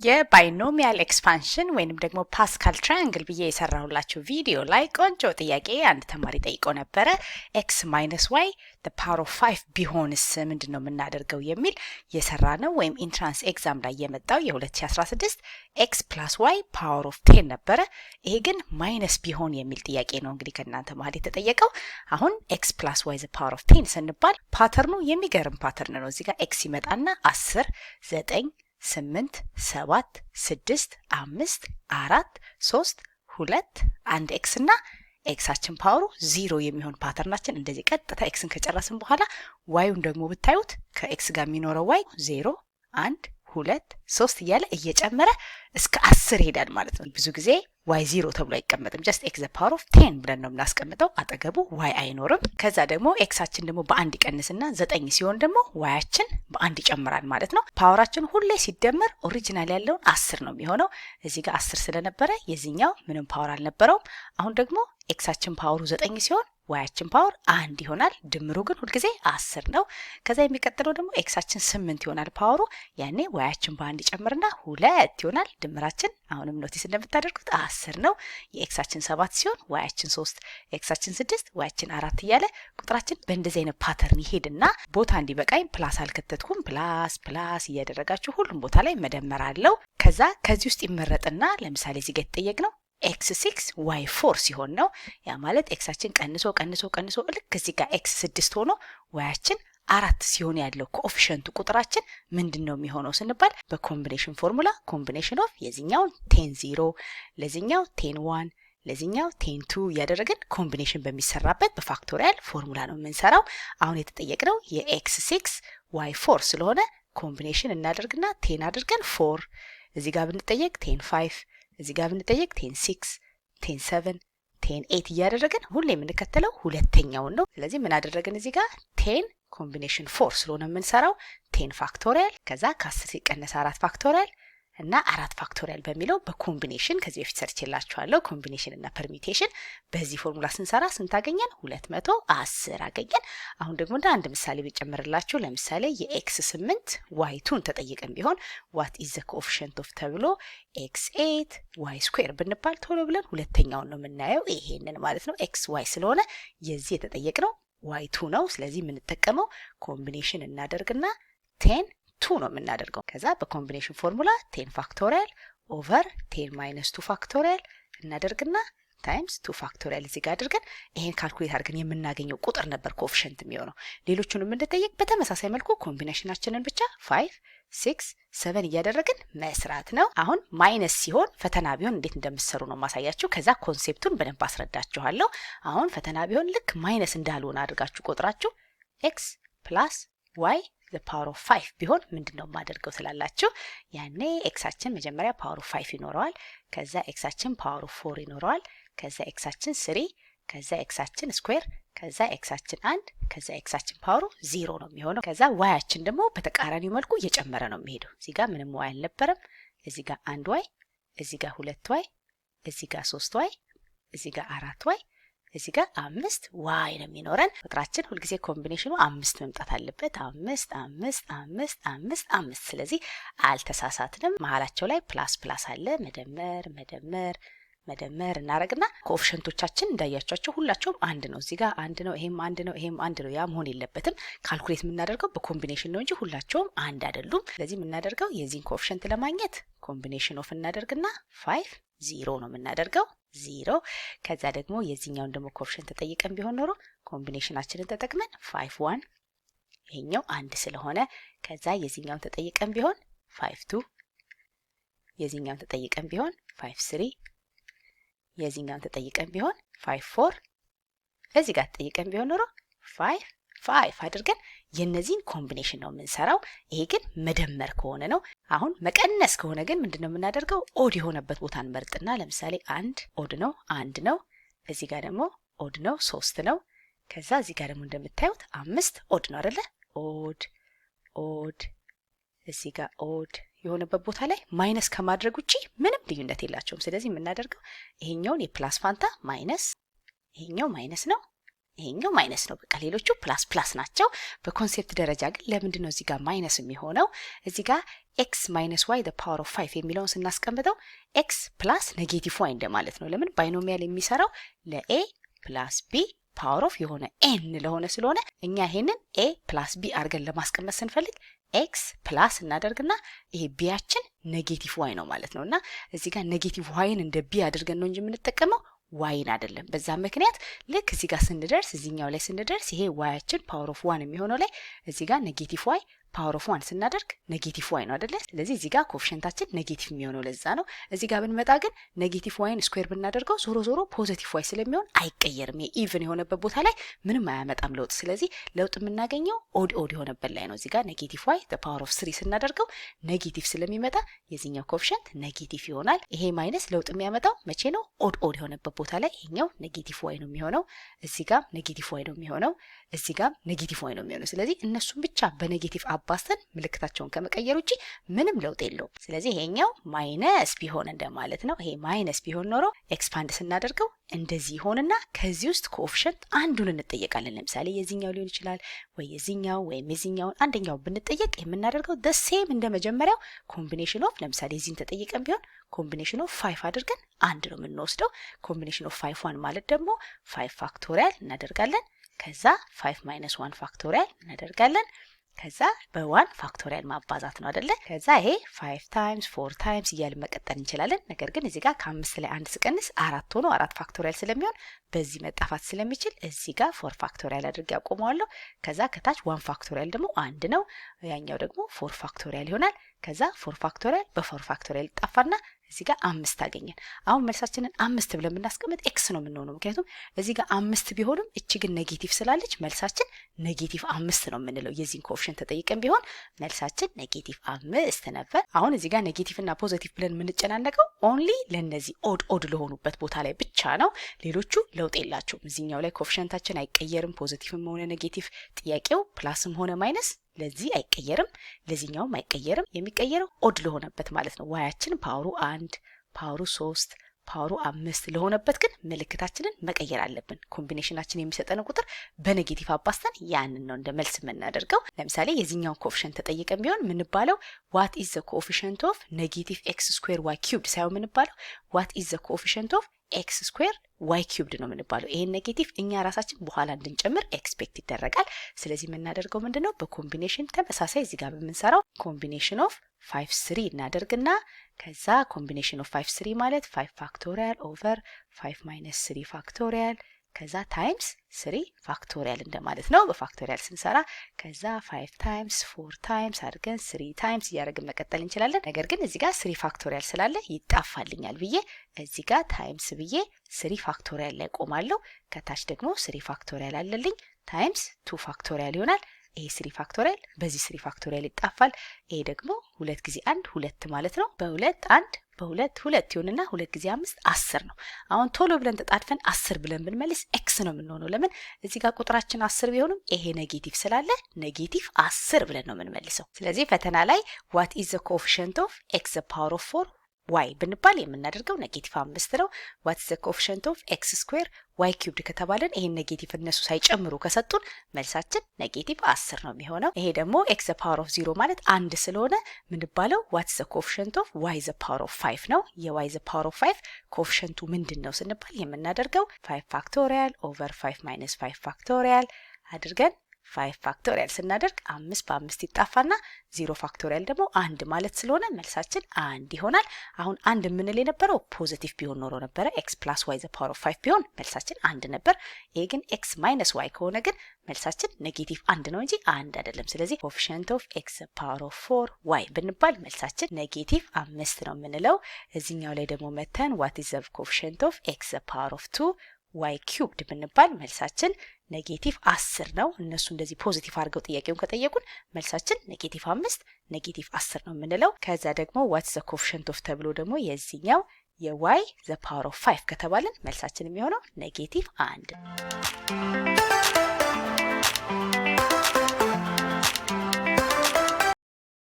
የባይኖሚያል ኤክስፓንሽን ወይንም ደግሞ ፓስካል ትራያንግል ብዬ የሰራሁላችሁ ቪዲዮ ላይ ቆንጆ ጥያቄ አንድ ተማሪ ጠይቆ ነበረ። ኤክስ ማይነስ ዋይ ፓወር ኦፍ 5 ቢሆንስ ምንድን ነው የምናደርገው የሚል የሰራ ነው። ወይም ኢንትራንስ ኤግዛም ላይ የመጣው የ2016 ኤክስ ፕላስ ዋይ ፓወር ኦፍ 10 ነበረ። ይሄ ግን ማይነስ ቢሆን የሚል ጥያቄ ነው እንግዲህ ከእናንተ መሀል የተጠየቀው። አሁን ኤክስ ፕላስ ዋይ ፓወር ኦፍ 10 ስንባል ፓተርኑ የሚገርም ፓተርን ነው። እዚጋ ኤክስ ይመጣና 10 9 8 7 6 5 4 3 2 1 ኤክስ እና ኤክሳችን ፓወሩ 0 የሚሆን ፓተርናችን እንደዚህ ቀጥታ ኤክስን ከጨረስን በኋላ ዋዩን ደግሞ ብታዩት ከኤክስ ጋር የሚኖረው ዋይ 0 1 2 3 እያለ እየጨመረ እስከ 10 ይሄዳል ማለት ነው። ብዙ ጊዜ ዋይ 0 ተብሎ አይቀመጥም። ጀስት ኤክስ ዘ ፓወር ኦፍ 10 ብለን ነው የምናስቀምጠው። አጠገቡ ዋይ አይኖርም። ከዛ ደግሞ ኤክሳችን ደግሞ በአንድ ይቀንስና 9 ሲሆን ደግሞ ዋያችን በአንድ ይጨምራል ማለት ነው። ፓወራችን ሁሌ ሲደመር ኦሪጂናል ያለውን 10 ነው የሚሆነው። እዚህ ጋር 10 ስለነበረ የዚህኛው ምንም ፓወር አልነበረውም። አሁን ደግሞ ኤክሳችን ፓወሩ 9 ሲሆን ዋያችን ፓወር 1 ይሆናል። ድምሩ ግን ሁልጊዜ 10 ነው። ከዛ የሚቀጥለው ደግሞ ኤክሳችን 8 ይሆናል ፓወሩ። ያኔ ዋያችን በአንድ ይጨምርና 2 ይሆናል። ድምራችን አሁንም ኖቲስ እንደምታደርጉት 10 ነው። የኤክሳችን 7 ሲሆን ዋያችን 3፣ ኤክሳችን 6፣ ዋያችን 4 እያለ ቁጥራችን በእንደዚህ አይነት ፓተርን ይሄድና ቦታ እንዲበቃኝ ፕላስ አልከተትኩም። ፕላስ ፕላስ እያደረጋችሁ ሁሉም ቦታ ላይ መደመር አለው። ከዛ ከዚህ ውስጥ ይመረጥና ለምሳሌ እዚህ ጋር የተጠየቅነው ኤክስ 6 ዋይ 4 ሲሆን ነው። ያ ማለት ኤክሳችን ቀንሶ ቀንሶ ቀንሶ ልክ እዚህ ጋር ኤክስ 6 ሆኖ ዋያችን 4 ሲሆን ያለው ኮኤፊሽንቱ ቁጥራችን ምንድን ነው የሚሆነው ስንባል በኮምቢኔሽን ፎርሙላ ኮምቢኔሽን ኦፍ የዚህኛውን 10 0 ለዚህኛው 10 1 ለዚህኛው 10 2 እያደረግን ኮምቢኔሽን በሚሰራበት በፋክቶሪያል ፎርሙላ ነው የምንሰራው። አሁን የተጠየቅነው የኤክስ 6 ዋይ 4 ስለሆነ ኮምቢኔሽን እናደርግና 10 አድርገን 4 እዚህ ጋር ብንጠየቅ 10 5 እዚህ ጋር ብንጠየቅ 10 6 10 7 10 8 እያደረግን ሁሌ የምንከተለው ሁለተኛውን ነው። ስለዚህ ምን አደረግን እዚህ ጋር 10 ኮምቢኔሽን 4 ስለሆነ የምንሰራው 10 ፋክቶሪያል ከዛ ከ10 ሲቀነስ 4 ፋክቶሪያል እና 4 ፋክቶሪያል በሚለው በኮምቢኔሽን ከዚህ በፊት ሰርቼላችኋለሁ። ኮምቢኔሽን እና ፐርሚቴሽን በዚህ ፎርሙላ ስንሰራ ስንት አገኘን? 210 አገኘን። አሁን ደግሞ እንደ አንድ ምሳሌ ብጨምርላችሁ ለምሳሌ የኤክስ 8 ዋይ 2ን ተጠይቀን ቢሆን ዋት ኢዝ ዘ ኮኤፊሽንት ኦፍ ተብሎ ኤክስ 8 ዋይ ስኩዌር ብንባል ቶሎ ብለን ሁለተኛውን ነው የምናየው። ይሄንን ማለት ነው ኤክስ ዋይ ስለሆነ የዚህ የተጠየቅነው ዋይ 2 ነው። ስለዚህ የምንጠቀመው ኮምቢኔሽን እናደርግና 10 2 ነው የምናደርገው። ከዛ በኮምቢኔሽን ፎርሙላ 10 ፋክቶሪያል ኦቨር 10 ማይነስ 2 ፋክቶሪያል እናደርግና ታይምስ 2 ፋክቶሪያል እዚህ ጋር አድርገን ይሄን ካልኩሌት አድርገን የምናገኘው ቁጥር ነበር ኮኤፊሽንት የሚሆነው። ሌሎቹን የምንጠየቅ በተመሳሳይ መልኩ ኮምቢኔሽናችንን ብቻ 5 6 7 እያደረግን መስራት ነው። አሁን ማይነስ ሲሆን ፈተና ቢሆን እንዴት እንደምትሰሩ ነው ማሳያችሁ። ከዛ ኮንሴፕቱን በደንብ አስረዳችኋለሁ። አሁን ፈተና ቢሆን ልክ ማይነስ እንዳልሆነ አድርጋችሁ ቆጥራችሁ ኤክስ ፕላስ ዋይ the power of 5 ቢሆን ምንድነው ማደርገው ስላላችሁ ያኔ ኤክሳችን መጀመሪያ ፓወር ኦፍ 5 ይኖረዋል። ከዛ ኤክሳችን ፓወር ኦፍ 4 ይኖረዋል። ከዛ ኤክሳችን 3 ከዛ ኤክሳችን ስኩዌር ከዛ ኤክሳችን 1 ከዛ ኤክሳችን ፓወሩ 0 ነው የሚሆነው። ከዛ ዋያችን ደግሞ በተቃራኒው መልኩ እየጨመረ ነው የሚሄደው። እዚህ ጋር ምንም ዋይ አልነበረም። እዚህ ጋር 1 ዋይ፣ እዚህ ጋር 2 ዋይ፣ እዚህ ጋር 3 ዋይ፣ እዚህ ጋር 4 ዋይ፣ እዚህ ጋር 5 ዋይ ነው የሚኖረን። ቁጥራችን ሁልጊዜ ኮምቢኔሽኑ 5 መምጣት አለበት። 5 5 5 5 5 ስለዚህ አልተሳሳትንም። መሀላቸው ላይ ፕላስ ፕላስ አለ። መደመር መደመር መደመር እናረግና ኮኤፊሽንቶቻችን እንዳያቻቸው ሁላቸውም አንድ ነው። እዚህ ጋር አንድ ነው፣ ይሄም አንድ ነው፣ ይሄም አንድ ነው። ያ መሆን የለበትም። ካልኩሌት የምናደርገው በኮምቢኔሽን ነው እንጂ ሁላቸውም አንድ አይደሉም። ስለዚህ የምናደርገው የዚህን ኮኤፊሽንት ለማግኘት ኮምቢኔሽን ኦፍ እናደርግና 5 0 ነው የምናደርገው 0። ከዛ ደግሞ የዚህኛውን ደግሞ ኮኤፊሽንት ተጠይቀን ቢሆን ኖሮ ኮምቢኔሽናችንን ተጠቅመን 5 1 ይሄኛው አንድ ስለሆነ ከዛ የዚህኛውን ተጠይቀን ቢሆን 5 2 የዚህኛውን ተጠይቀን ቢሆን 5 3 የዚህኛውን ተጠይቀን ቢሆን 5 4 እዚህ ጋር ተጠይቀን ቢሆን ኖሮ 5 5 አድርገን የነዚህን ኮምቢኔሽን ነው የምንሰራው። ይሄ ግን መደመር ከሆነ ነው። አሁን መቀነስ ከሆነ ግን ምንድነው የምናደርገው? ኦድ የሆነበት ቦታ እንመርጥና ለምሳሌ 1 ኦድ ነው 1 ነው፣ እዚህ ጋር ደግሞ ኦድ ነው 3 ነው። ከዛ እዚህ ጋር ደግሞ እንደምታዩት 5 ኦድ ነው አይደለ? ኦድ ኦድ እዚህ ጋር ኦድ የሆነበት ቦታ ላይ ማይነስ ከማድረግ ውጪ ምንም ልዩነት የላቸውም። ስለዚህ የምናደርገው ይሄኛውን የፕላስ ፋንታ ማይነስ፣ ይሄኛው ማይነስ ነው፣ ይሄኛው ማይነስ ነው። በቃ ሌሎቹ ፕላስ ፕላስ ናቸው። በኮንሴፕት ደረጃ ግን ለምንድን ነው እዚህ ጋር ማይነስ የሚሆነው? እዚህ ጋር x minus y the power of 5 የሚለውን ስናስቀምጠው x ፕላስ ኔጌቲቭ y እንደማለት ነው። ለምን ባይኖሚያል የሚሰራው ለa ፕላስ b ፓወር ኦፍ የሆነ n ለሆነ ስለሆነ እኛ ይሄንን a ፕላስ b አድርገን ለማስቀመጥ ስንፈልግ x ፕላስ እናደርግና ይሄ ቢያችን ኔጌቲቭ y ነው ማለት ነውና እዚህ ጋር ኔጌቲቭ yን እንደ b አድርገን ነው እንጂ የምንጠቀመው ዋይን አይደለም። በዛ ምክንያት ልክ እዚህ ጋር ስንደርስ እዚህኛው ላይ ስንደርስ ይሄ ዋያችን ፓወር ኦፍ 1 የሚሆነው ላይ እዚህ ጋር ኔጌቲቭ ዋይ ፓወር ኦፍ 1 ስናደርግ ኔጌቲቭ ዋይ ነው አይደለ? ስለዚህ እዚህ ጋር ኮኤፊሺየንታችን ኔጌቲቭ የሚሆነው ለዛ ነው። እዚህ ጋር ብንመጣ ግን ኔጌቲቭ ዋይን ስኩዌር ብናደርገው ዞሮ ፖዚቲቭ ዋይ ስለሚሆን አይቀየርም። ኢቭን የሆነበት ቦታ ላይ ምንም አያመጣም ለውጥ። ስለዚህ ለውጥ የምናገኘው ኦድ የሆነበት ላይ ነው። እዚህ ጋር ኔጌቲቭ ዋይ the power of 3 ስናደርገው ኔጌቲቭ ስለሚመጣ የዚህኛው ኮኤፊሺየንት ኔጌቲቭ ይሆናል። ይሄ ማይነስ ለውጥ የሚያመጣው መቼ ነው? ኦድ የሆነበት ቦታ ላይ ይሄኛው ኔጌቲቭ ዋይ ነው የሚሆነው። እዚህ ጋር ኔጌቲቭ ዋይ ነው የሚሆነው። እዚህ ጋር ኔጌቲቭ ዋይ ነው የሚሆነው። ስለዚህ እነሱን ብቻ በኔጌቲቭ አባስተን ምልክታቸውን ከመቀየር ውጪ ምንም ለውጥ የለውም። ስለዚህ ይሄኛው ማይነስ ቢሆን እንደማለት ነው። ይሄ ማይነስ ቢሆን ኖሮ ኤክስፓንድ ስናደርገው እንደዚህ ይሆንና ከዚህ ውስጥ ኮኤፊሺየንት አንዱን እንጠየቃለን። ለምሳሌ የዚህኛው ሊሆን ይችላል ወይ የዚህኛው ወይም የዚህኛው አንደኛው ብንጠየቅ የምናደርገው the same እንደመጀመሪያው ኮምቢኔሽን ኦፍ ለምሳሌ እዚህን ተጠይቀን ቢሆን ኮምቢኔሽን ኦፍ 5 አድርገን አንድ ነው የምንወስደው። ኮምቢኔሽን ኦፍ 5 1 ማለት ደግሞ 5 ፋክቶሪያል እናደርጋለን። ከዛ 5 ማይነስ 1 ፋክቶሪያል እናደርጋለን። ከዛ በ1 ፋክቶሪያል ማባዛት ነው አይደለ? ከዛ ይሄ 5 ታይምስ 4 ታይምስ እያልን መቀጠል እንችላለን። ነገር ግን እዚህ ጋር ከ5 ላይ 1 ስቀንስ 4 ሆኖ 4 ፋክቶሪያል ስለሚሆን በዚህ መጣፋት ስለሚችል እዚህ ጋር 4 ፋክቶሪያል አድርጌ ያቆመዋለሁ። ከዛ ከታች 1 ፋክቶሪያል ደግሞ 1 ነው። ያኛው ደግሞ 4 ፋክቶሪያል ይሆናል። ከዛ 4 ፋክቶሪያል በ4 ፋክቶሪያል ይጣፋና እዚህ ጋር 5 አገኘን። አሁን መልሳችንን 5 ብለን ብናስቀምጥ ኤክስ ነው የምንሆነው። ምክንያቱም እዚህ ጋር 5 ቢሆንም እቺ ግን ኔጌቲቭ ስላለች መልሳችን ኔጌቲቭ 5 ነው የምንለው። የዚህን ኮኤፊሺየንት ተጠይቀን ቢሆን መልሳችን ኔጌቲቭ 5 ነበር። አሁን እዚህ ጋር ኔጌቲቭ እና ፖዚቲቭ ብለን የምንጨናነቀው ኦንሊ ለነዚህ ኦድ ለሆኑበት ቦታ ላይ ብቻ ነው። ሌሎቹ ለውጥ የላቸውም። እዚህኛው ላይ ኮኤፊሺየንታችን አይቀየርም። ፖዚቲቭም ሆነ ኔጌቲቭ ጥያቄው ፕላስም ሆነ ማይነስ ለዚህ አይቀየርም፣ ለዚህኛውም አይቀየርም። የሚቀየረው ኦድ ለሆነበት ማለት ነው። ዋያችን ፓወሩ 1 ፓወሩ 3 ፓወሩ 5 ለሆነበት ግን ምልክታችንን መቀየር አለብን። ኮምቢኔሽናችን የሚሰጠን ቁጥር በኔጌቲቭ አባስተን ያንን ነው እንደ መልስ የምናደርገው። ለምሳሌ የዚህኛውን ኮኤፊሺየንት ተጠይቀን ቢሆን ምንባለው what is the coefficient of negative x square y cubed ሳይሆን ምንባለው what is the coefficient of x square y cubed ነው የምንባለው። ይሄን ኔጌቲቭ እኛ ራሳችን በኋላ እንድንጨምር ኤክስፔክት ይደረጋል። ስለዚህ የምናደርገው ምንድነው? በኮምቢኔሽን ተመሳሳይ እዚህ ጋር በምንሰራው ኮምቢኔሽን ኦፍ 5 3 እናደርግና ከዛ ኮምቢኔሽን ኦፍ 5 3 ማለት 5 ፋክቶሪያል ኦቨር 5 ማይነስ 3 ፋክቶሪያል ከዛ ታይምስ 3 ፋክቶሪያል እንደማለት ነው። በፋክቶሪያል ስንሰራ ከዛ 5 ታይምስ 4 ታይምስ አድርገን 3 ታይምስ እያደረግን መቀጠል እንችላለን። ነገር ግን እዚህ ጋር 3 ፋክቶሪያል ስላለ ይጣፋልኛል ብዬ እዚህ ጋር ታይምስ ብዬ 3 ፋክቶሪያል ላይ ቆማለሁ። ከታች ደግሞ 3 ፋክቶሪያል አለልኝ ታይምስ 2 ፋክቶሪያል ይሆናል። ይሄ 3 ፋክቶሪያል በዚህ 3 ፋክቶሪያል ይጣፋል። ይሄ ደግሞ 2 ጊዜ 1 2 ማለት ነው። በ2 1 በ2 2 ይሆንና 2 ጊዜ 5 10 ነው። አሁን ቶሎ ብለን ተጣድፈን 10 ብለን ብንመልስ ኤክስ ነው የምንሆነው። ለምን? እዚህ ጋር ቁጥራችን 10 ቢሆንም ይሄ ኔጌቲቭ ስላለ ኔጌቲቭ 10 ብለን ነው የምንመልሰው። ስለዚህ ፈተና ላይ what is the coefficient of x the power of 4 y ብንባል የምናደርገው ኔጌቲቭ 5 ነው። what is the coefficient of x square y cubed ከተባለን ይሄን ኔጌቲቭ እነሱ ሳይጨምሩ ከሰጡን መልሳችን ኔጌቲቭ 10 ነው የሚሆነው። ይሄ ደግሞ x the power of 0 ማለት 1 ስለሆነ ምንባለው what is the coefficient of y the power of 5 ነው። የy the power of 5 ኮኤፊሺየንቱ ምንድነው ስንባል የምናደርገው 5 ፋክቶሪያል ኦቨር 5 ማይነስ 5 ፋክቶሪያል አድርገን 5 ፋክቶሪያል ስናደርግ 5 በ5 ይጣፋና 0 ፋክቶሪያል ደግሞ 1 ማለት ስለሆነ መልሳችን 1 ይሆናል። አሁን 1 የምንል የነበረው ፖዚቲቭ ቢሆን ኖሮ ነበረ x plus y the power of 5 ቢሆን መልሳችን 1 ነበር። ይሄ ግን x minus y ከሆነ ግን መልሳችን ኔጌቲቭ 1 ነው እንጂ 1 አይደለም። ስለዚህ coefficient of x the power of 4 y ብንባል መልሳችን ኔጌቲቭ 5 ነው የምንለው። እዚህኛው ላይ ደግሞ መተን what is the coefficient of x the power of 2 y cubed ብንባል መልሳችን ኔጌቲቭ 10 ነው። እነሱ እንደዚህ ፖዚቲቭ አድርገው ጥያቄውን ከጠየቁን መልሳችን ኔጌቲቭ 5 ኔጌቲቭ 10 ነው የምንለው። ከዛ ደግሞ what's the coefficient of ተብሎ ደግሞ የዚህኛው የy the power of 5 ከተባለን መልሳችን የሚሆነው ኔጌቲቭ 1